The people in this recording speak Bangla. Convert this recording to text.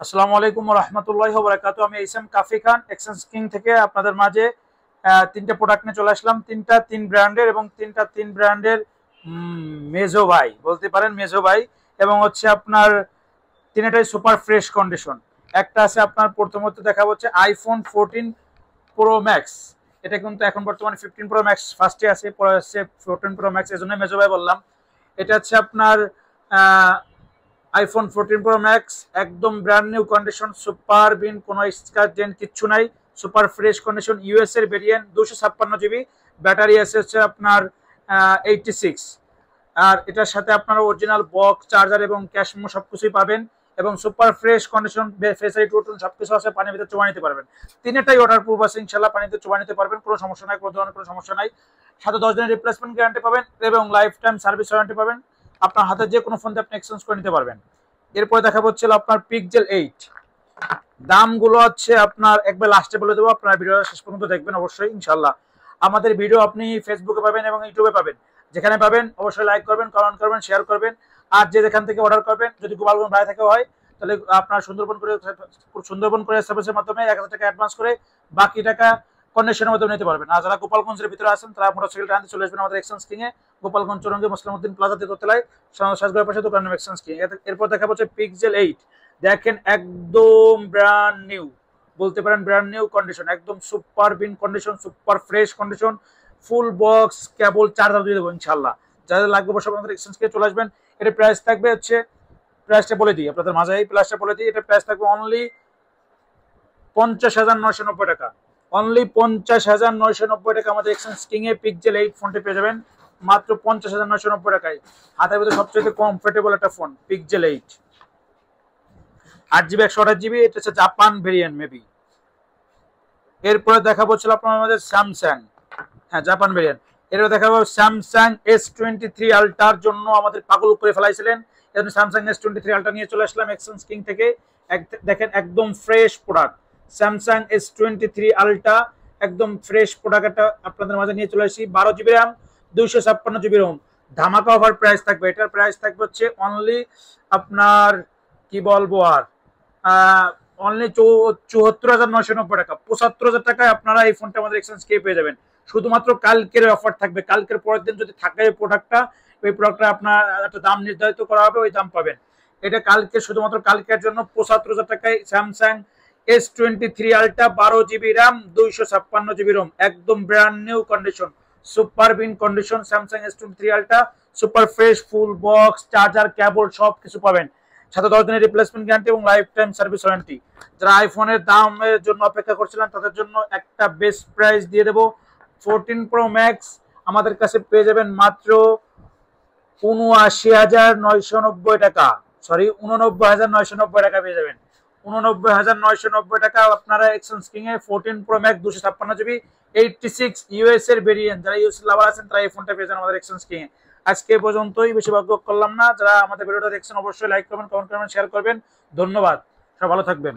আসসালামু আলাইকুম ওয়া রাহমাতুল্লাহি ওয়া বারাকাতুহু। আমি ইসলাম কাফি খান এক্সচেঞ্জ কিং থেকে আপনাদের মাঝে তিনটা প্রোডাক্ট নিয়ে চলে আসলাম। তিনটা তিন ব্র্যান্ডের এবং তিনটা তিন ব্র্যান্ডের মেজো ভাই বলতে পারেন, মেজো ভাই। এবং হচ্ছে আপনার তিনটাই সুপার ফ্রেশ কন্ডিশন। একটা আছে আপনার প্রথমত দেখা হচ্ছে আইফোন 14 প্রো ম্যাক্স। এটা কিন্তু এখন বর্তমানে 15 প্রো ম্যাক্স ফার্স্টে আছে, পরে হচ্ছে 14 প্রো ম্যাক্স, এজন্য মেজো ভাই বললাম। এটা হচ্ছে আপনার আইফোন 14 প্রো ম্যাক্স, একদম ব্র্যান্ড নিউ কন্ডিশন, সুপার বিন, কোনো স্ক্র্যাচ ডেন্ট কিচ্ছু নাই, সুপার ফ্রেশ কন্ডিশন। ইউএস এর ভেরিয়েন্ট, 256 জিবি ব্যাটারি আছে হচ্ছে আপনার 86। আর এটার সাথে আপনার অরিজিনাল বক্স, চার্জার এবং ক্যাশ মেমো সবকিছুই পাবেন। এবং সুপার ফ্রেশ কন্ডিশন, ফেসারিটি টুটুন সবকিছু আছে, পানির ভিতরে চুবা নিতে পারবেন। তিনটাই ওয়াটার প্রুফ আছে, ইনশাল্লাহ পানিতে চুবা নিতে পারবেন, কোনো সমস্যা নাই, কোনো ধরনের কোনো সমস্যা নাই। সাথে 10 দিনের রিপ্লেসমেন্ট গ্যারান্টি পাবেন এবং লাইফ টাইম সার্ভিস ওয়ারেন্টি পাবেন। আপনার হাতে যে কোনো ফোন দিয়ে আপনি এক্সচেঞ্জ করে নিতে পারবেন। এরপরে দেখা হচ্ছিল আপনার পিক্সেল 8। দামগুলো হচ্ছে আপনার একবার লাস্টে বলে দেবো, আপনার ভিডিও শেষ পর্যন্ত দেখবেন অবশ্যই ইনশাল্লাহ। আমাদের ভিডিও আপনি ফেসবুকে পাবেন এবং ইউটিউবে পাবেন, যেখানে পাবেন অবশ্যই লাইক করবেন, কমেন্ট করবেন, শেয়ার করবেন। আর যে যেখান থেকে অর্ডার করবেন, যদি গোপালগঞ্জ বাইরে থেকে হয় তাহলে আপনার সুন্দরবন করে সার্ভিসের মাধ্যমে 1000 টাকা অ্যাডভান্স করে বাকি টাকা কন্ডিশনের মাধ্যমে নিতে পারবেন। আর যারা গোপালগঞ্জের ভিতরে আছেন তারা মোটরসাইকেল আনতে চলে আসবেন আমাদের এক্সচেঞ্জ কিং এ, গোপালগঞ্জ চৌরঙ্গি মুসলিমউদ্দিন প্লাজা তেতলায় সাজগড়ের পাশে দোকান এক্সচেঞ্জ কিং। এরপর দেখা হচ্ছে পিক্সেল 8। দেখেন একদম ব্র্যান্ড নিউ বলতে পারেন, ব্র্যান্ড নিউ কন্ডিশন, একদম সুপার বিন condition, super fresh condition, full box, cable, charger দিয়ে দেবো ইনশাল্লাহ। যাদের লাগবে বসে আমাদের এক্সচেঞ্জ কিংয়ে চলে আসবেন। এটা প্রাইস থাকবে হচ্ছে, প্রাইসটা বলে দিই আপনাদের মাঝে, এই প্রাইসটা বলে দিই। এটা প্রাইস থাকবে অনলি 50,990 টাকা। অনলি 50,990 টাকা আমাদের এক্সচেঞ্জ কিং এ পিক্সেল 8 ফোনটি পেয়ে যাবেন মাত্র 50,990 টাকায়। হাতের ভিতরে সবচেয়ে কমফোর্টেবল একটা ফোন পিক্সেল 8, 8 জিবি 128 জিবি। এটা হচ্ছে জাপান ভেরিয়েন্ট মেবি। এরপরে দেখা হচ্ছিল আপনার আমাদের স্যামসাং, হ্যাঁ জাপান ভেরিয়েন্ট। এরপরে দেখা যাবে স্যামসাং S23 আলট্রার জন্য আমাদের পাগল করে ফেলাইছিলেন, এজন্য স্যামসাং S23 আলট্রা নিয়ে চলে আসলাম এক্সচেঞ্জ কিং থেকে। দেখেন একদম fresh product, Samsung S23 ultra, একদম ফ্রেশ প্রোডাক্ট একটা আপনাদের মাঝে নিয়ে চলে আসি। 12 জিবি র্যাম, 256 জিবি রোম। ধামাকা অফার প্রাইস থাকবে, এটার প্রাইস থাকবে হচ্ছে অনলি আপনার কি বলবো আর অনলি 74,990 টাকা। 75,000 টাকায় আপনারা এই ফোনটা আমাদের এক্সচেঞ্জ কে পেয়ে যাবেন। শুধুমাত্র কালকের অফার থাকবে, কালকের পরের দিন যদি থাকে এই প্রোডাক্টটা, ওই প্রোডাক্টটা আপনার একটা দাম নির্ধারিত করা হবে, ওই দাম পাবেন। এটা কালকে, শুধুমাত্র কালকের জন্য 75,000 টাকায় Samsung S23 ultra, 12 GB RAM, 256 GB ROM, একদম ব্র্যান্ড নিউ কন্ডিশন, সুপার বিন condition. Samsung S23 ultra super fresh, full box, charger, cable সব কিছু পাবেন। সাথে 10 দিনের রিপ্লেসমেন্ট গ্যারান্টি এবং লাইফ টাইম সার্ভিস ওয়ারেন্টি। যারা আইফোনের দামের জন্য অপেক্ষা করছিলেন তাদের জন্য একটা বেস্ট প্রাইস দিয়ে দেবো। 14 প্রো ম্যাক্স আমাদের কাছে পেয়ে যাবেন মাত্র 79,990 টাকা, সরি 89,990 টাকা পেয়ে যাবেন। 89,990 টাকা আপনারা এক্সচেঞ্জ কিং এ 14 প্রো ম্যাক্স, 256 জিবি, 86 ইউএস এর ভেরিয়েন্ট। যারা ইউএস লাভার আছেন তারা এই ফোনটা পেয়ে যান আমাদের এক্সচেঞ্জ কিং এ। আজকে পর্যন্তই, বেশি ভাগ্য করলাম না। যারা আমাদের ভিডিওটা দেখছেন অবশ্যই লাইক করবেন, কমেন্ট করবেন, শেয়ার করবেন। ধন্যবাদ, সব ভালো থাকবেন।